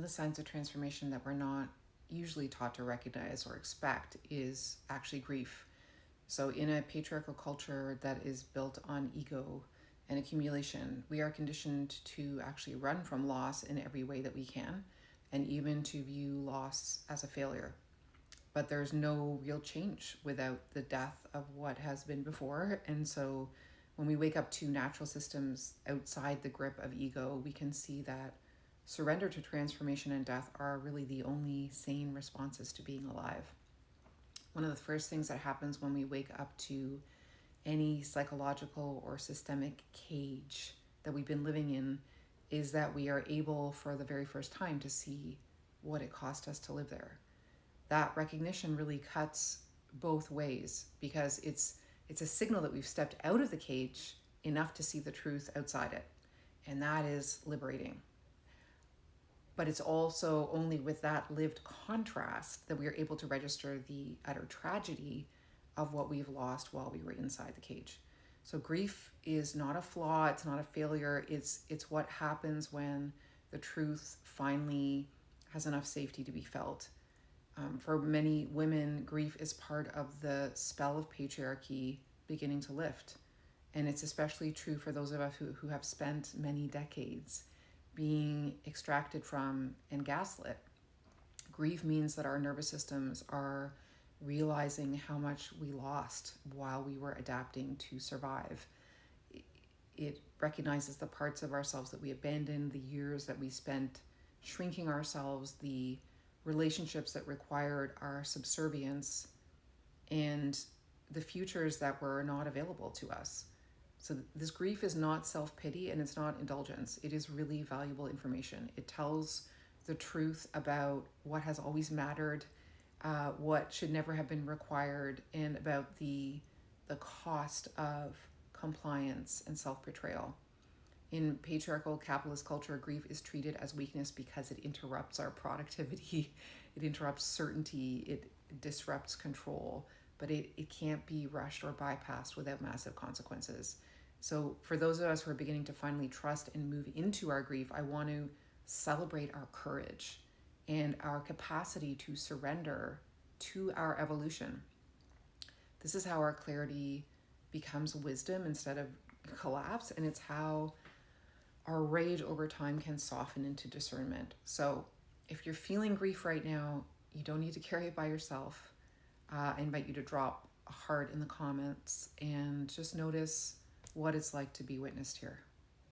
the signs of transformation that we're not usually taught to recognize or expect is actually grief. So, in a patriarchal culture that is built on ego and accumulation, we are conditioned to actually run from loss in every way that we can, and even to view loss as a failure. But there's no real change without the death of what has been before. And so, when we wake up to natural systems outside the grip of ego, we can see that surrender to transformation and death are really the only sane responses to being alive. One of the first things that happens when we wake up to any psychological or systemic cage that we've been living in is that we are able for the very first time to see what it cost us to live there. That recognition really cuts both ways because it's a signal that we've stepped out of the cage enough to see the truth outside it. And that is liberating. But it's also only with that lived contrast that we are able to register the utter tragedy of what we've lost while we were inside the cage. So grief is not a flaw, it's not a failure, it's what happens when the truth finally has enough safety to be felt. For many women, grief is part of the spell of patriarchy beginning to lift. And it's especially true for those of us who have spent many decades being extracted from and gaslit. Grief means that our nervous systems are realizing how much we lost while we were adapting to survive. It recognizes the parts of ourselves that we abandoned, the years that we spent shrinking ourselves, the relationships that required our subservience, and the futures that were not available to us. So this grief is not self-pity and it's not indulgence. It is really valuable information. It tells the truth about what has always mattered, what should never have been required, and about the cost of compliance and self-betrayal. In patriarchal capitalist culture, grief is treated as weakness because it interrupts our productivity, it interrupts certainty, it disrupts control, but it can't be rushed or bypassed without massive consequences. So for those of us who are beginning to finally trust and move into our grief, I want to celebrate our courage and our capacity to surrender to our evolution. This is how our clarity becomes wisdom instead of collapse, and it's how our rage over time can soften into discernment. So if you're feeling grief right now, you don't need to carry it by yourself. I invite you to drop a heart in the comments and just notice what it's like to be witnessed here.